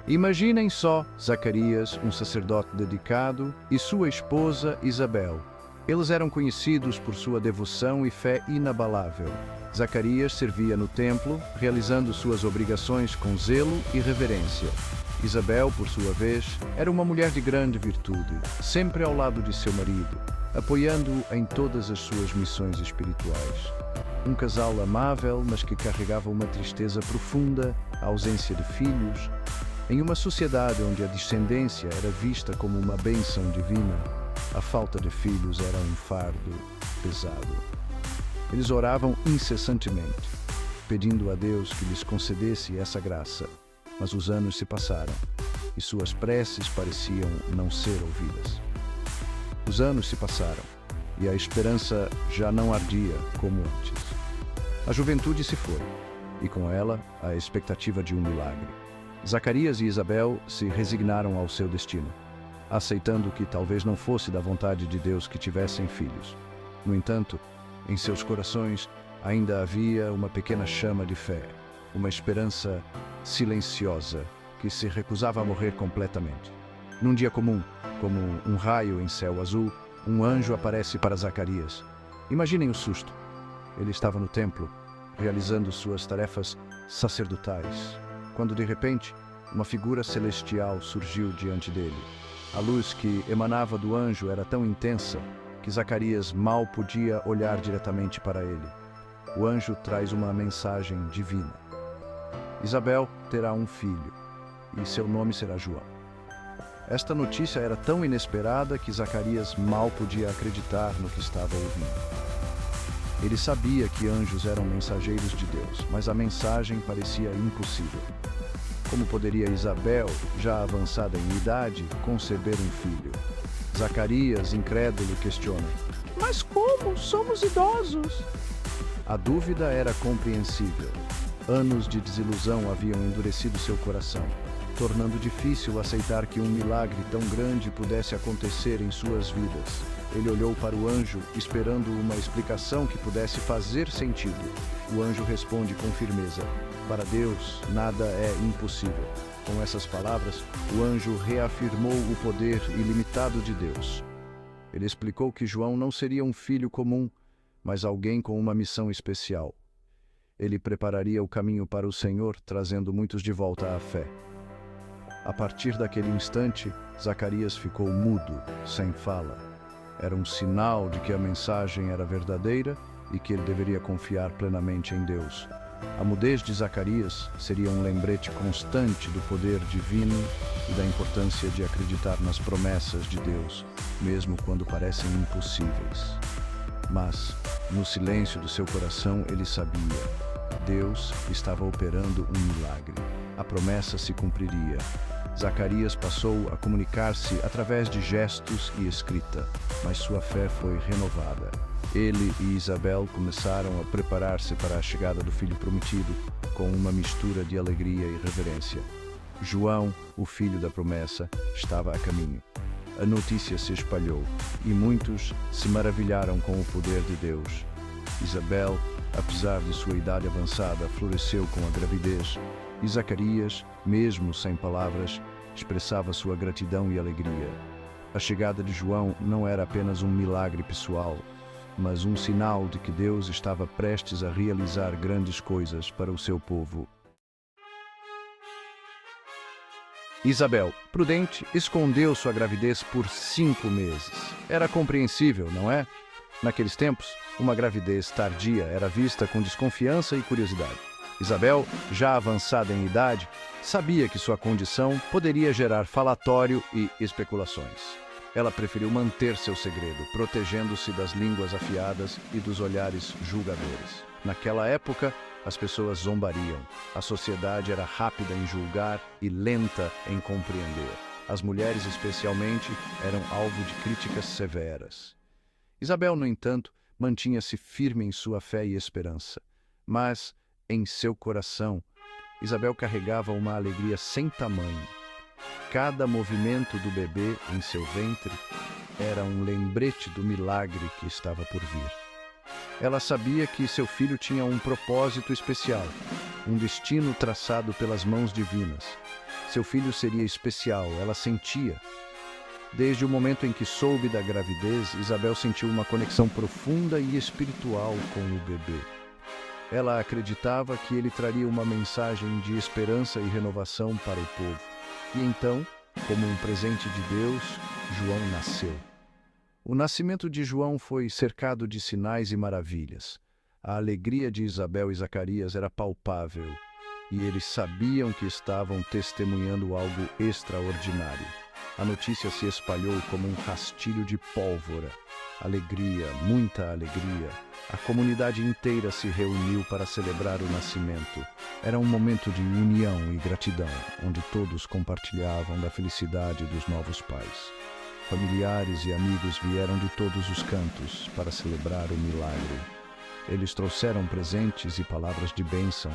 Imaginem só Zacarias, um sacerdote dedicado, e sua esposa Isabel. Eles eram conhecidos por sua devoção e fé inabalável. Zacarias servia no templo, realizando suas obrigações com zelo e reverência. Isabel, por sua vez, era uma mulher de grande virtude, sempre ao lado de seu marido, apoiando-o em todas as suas missões espirituais. Um casal amável, mas que carregava uma tristeza profunda, a ausência de filhos. Em uma sociedade onde a descendência era vista como uma bênção divina, a falta de filhos era um fardo pesado. Eles oravam incessantemente, pedindo a Deus que lhes concedesse essa graça, mas os anos se passaram e suas preces pareciam não ser ouvidas. Os anos se passaram e a esperança já não ardia como antes. A juventude se foi e com ela a expectativa de um milagre. Zacarias e Isabel se resignaram ao seu destino, aceitando que talvez não fosse da vontade de Deus que tivessem filhos. No entanto, em seus corações ainda havia uma pequena chama de fé, uma esperança silenciosa que se recusava a morrer completamente. Num dia comum, como um raio em céu azul, um anjo aparece para Zacarias. Imaginem o susto. Ele estava no templo, realizando suas tarefas sacerdotais, quando de repente uma figura celestial surgiu diante dele. A luz que emanava do anjo era tão intensa que Zacarias mal podia olhar diretamente para ele. O anjo traz uma mensagem divina. Isabel terá um filho, e seu nome será João. Esta notícia era tão inesperada que Zacarias mal podia acreditar no que estava ouvindo. Ele sabia que anjos eram mensageiros de Deus, mas a mensagem parecia impossível. Como poderia Isabel, já avançada em idade, conceber um filho? Zacarias, incrédulo, questiona: Mas como? Somos idosos. A dúvida era compreensível. Anos de desilusão haviam endurecido seu coração, tornando difícil aceitar que um milagre tão grande pudesse acontecer em suas vidas. Ele olhou para o anjo, esperando uma explicação que pudesse fazer sentido. O anjo responde com firmeza: para Deus, nada é impossível. Com essas palavras, o anjo reafirmou o poder ilimitado de Deus. Ele explicou que João não seria um filho comum, mas alguém com uma missão especial. Ele prepararia o caminho para o Senhor, trazendo muitos de volta à fé. A partir daquele instante, Zacarias ficou mudo, sem fala. Era um sinal de que a mensagem era verdadeira e que ele deveria confiar plenamente em Deus. A mudez de Zacarias seria um lembrete constante do poder divino e da importância de acreditar nas promessas de Deus, mesmo quando parecem impossíveis. Mas, no silêncio do seu coração, ele sabia: Deus estava operando um milagre. A promessa se cumpriria. Zacarias passou a comunicar-se através de gestos e escrita, mas sua fé foi renovada. Ele e Isabel começaram a preparar-se para a chegada do filho prometido, com uma mistura de alegria e reverência. João, o filho da promessa, estava a caminho. A notícia se espalhou e muitos se maravilharam com o poder de Deus. Isabel, apesar de sua idade avançada, floresceu com a gravidez, e Zacarias, mesmo sem palavras, expressava sua gratidão e alegria. A chegada de João não era apenas um milagre pessoal, mas um sinal de que Deus estava prestes a realizar grandes coisas para o seu povo. Isabel, prudente, escondeu sua gravidez por 5 meses. Era compreensível, não é? Naqueles tempos, uma gravidez tardia era vista com desconfiança e curiosidade. Isabel, já avançada em idade, sabia que sua condição poderia gerar falatório e especulações. Ela preferiu manter seu segredo, protegendo-se das línguas afiadas e dos olhares julgadores. Naquela época, as pessoas zombariam. A sociedade era rápida em julgar e lenta em compreender. As mulheres, especialmente, eram alvo de críticas severas. Isabel, no entanto, mantinha-se firme em sua fé e esperança. Mas, em seu coração, Isabel carregava uma alegria sem tamanho. Cada movimento do bebê em seu ventre era um lembrete do milagre que estava por vir. Ela sabia que seu filho tinha um propósito especial, um destino traçado pelas mãos divinas. Seu filho seria especial, ela sentia. Desde o momento em que soube da gravidez, Isabel sentiu uma conexão profunda e espiritual com o bebê. Ela acreditava que ele traria uma mensagem de esperança e renovação para o povo. E então, como um presente de Deus, João nasceu. O nascimento de João foi cercado de sinais e maravilhas. A alegria de Isabel e Zacarias era palpável, e eles sabiam que estavam testemunhando algo extraordinário. A notícia se espalhou como um rastilho de pólvora. Alegria, muita alegria. A comunidade inteira se reuniu para celebrar o nascimento. Era um momento de união e gratidão, onde todos compartilhavam da felicidade dos novos pais. Familiares e amigos vieram de todos os cantos para celebrar o milagre. Eles trouxeram presentes e palavras de bênção,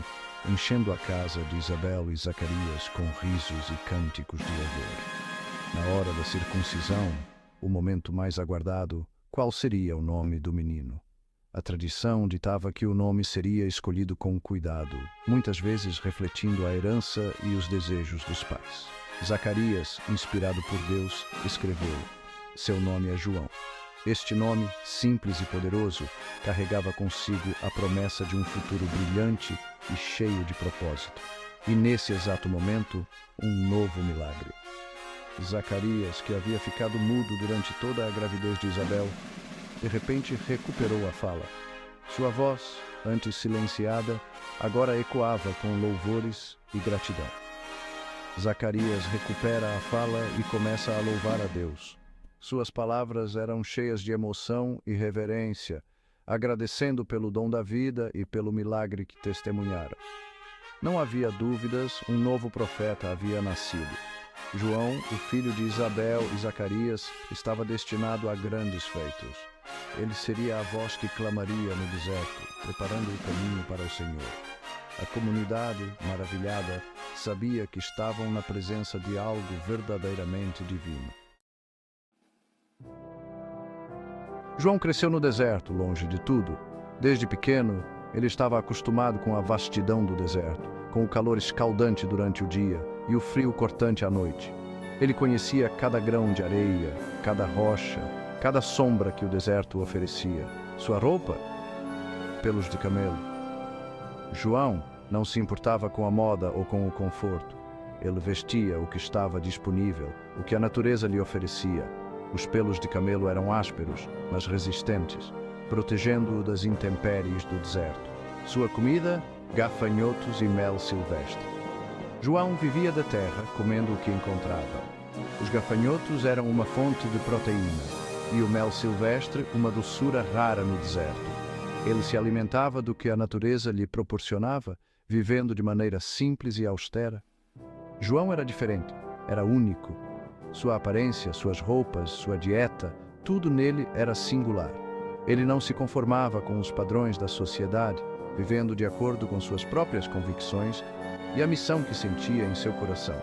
enchendo a casa de Isabel e Zacarias com risos e cânticos de louvor. Na hora da circuncisão, o momento mais aguardado, qual seria o nome do menino? A tradição ditava que o nome seria escolhido com cuidado, muitas vezes refletindo a herança e os desejos dos pais. Zacarias, inspirado por Deus, escreveu: "Seu nome é João." Este nome, simples e poderoso, carregava consigo a promessa de um futuro brilhante e cheio de propósito. E nesse exato momento, um novo milagre. Zacarias, que havia ficado mudo durante toda a gravidez de Isabel, de repente recuperou a fala. Sua voz, antes silenciada, agora ecoava com louvores e gratidão. Zacarias recupera a fala e começa a louvar a Deus. Suas palavras eram cheias de emoção e reverência, agradecendo pelo dom da vida e pelo milagre que testemunhara. Não havia dúvidas, um novo profeta havia nascido. João, o filho de Isabel e Zacarias, estava destinado a grandes feitos. Ele seria a voz que clamaria no deserto, preparando o caminho para o Senhor. A comunidade, maravilhada, sabia que estavam na presença de algo verdadeiramente divino. João cresceu no deserto, longe de tudo. Desde pequeno, ele estava acostumado com a vastidão do deserto, com o calor escaldante durante o dia e o frio cortante à noite. Ele conhecia cada grão de areia, cada rocha, cada sombra que o deserto oferecia. Sua roupa? Pelos de camelo. João não se importava com a moda ou com o conforto. Ele vestia o que estava disponível, o que a natureza lhe oferecia. Os pelos de camelo eram ásperos, mas resistentes, protegendo-o das intempéries do deserto. Sua comida? Gafanhotos e mel silvestre. João vivia da terra, comendo o que encontrava. Os gafanhotos eram uma fonte de proteína, e o mel silvestre uma doçura rara no deserto. Ele se alimentava do que a natureza lhe proporcionava, vivendo de maneira simples e austera. João era diferente, era único. Sua aparência, suas roupas, sua dieta, tudo nele era singular. Ele não se conformava com os padrões da sociedade, vivendo de acordo com suas próprias convicções e a missão que sentia em seu coração.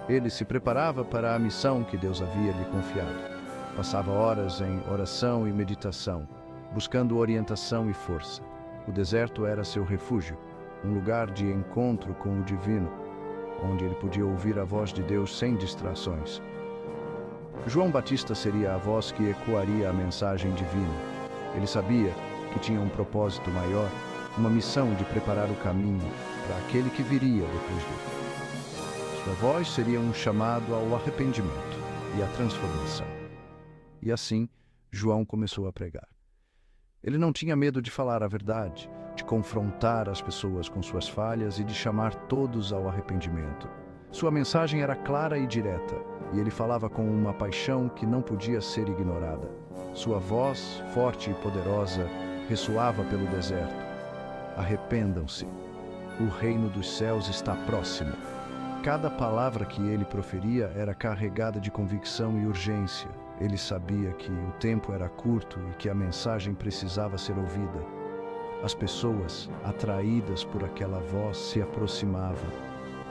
Ele se preparava para a missão que Deus havia lhe confiado. Passava horas em oração e meditação, buscando orientação e força. O deserto era seu refúgio, um lugar de encontro com o divino, onde ele podia ouvir a voz de Deus sem distrações. João Batista seria a voz que ecoaria a mensagem divina. Ele sabia que tinha um propósito maior, uma missão de preparar o caminho para aquele que viria depois dele. Sua voz seria um chamado ao arrependimento e à transformação. E assim, João começou a pregar. Ele não tinha medo de falar a verdade, de confrontar as pessoas com suas falhas e de chamar todos ao arrependimento. Sua mensagem era clara e direta, e ele falava com uma paixão que não podia ser ignorada. Sua voz, forte e poderosa, ressoava pelo deserto. Arrependam-se. O reino dos céus está próximo. Cada palavra que ele proferia era carregada de convicção e urgência. Ele sabia que o tempo era curto e que a mensagem precisava ser ouvida. As pessoas, atraídas por aquela voz, se aproximavam.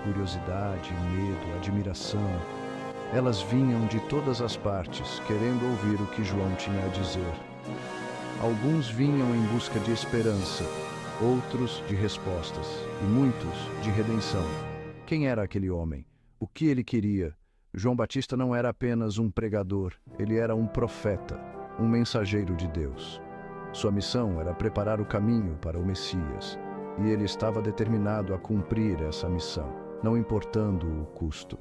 Curiosidade, medo, admiração. Elas vinham de todas as partes, querendo ouvir o que João tinha a dizer. Alguns vinham em busca de esperança, outros de respostas, e muitos de redenção. Quem era aquele homem? o que ele queria. João Batista não era apenas um pregador, ele era um profeta, um mensageiro de Deus. Sua missão era preparar o caminho para o Messias, e ele estava determinado a cumprir essa missão, não importando o custo.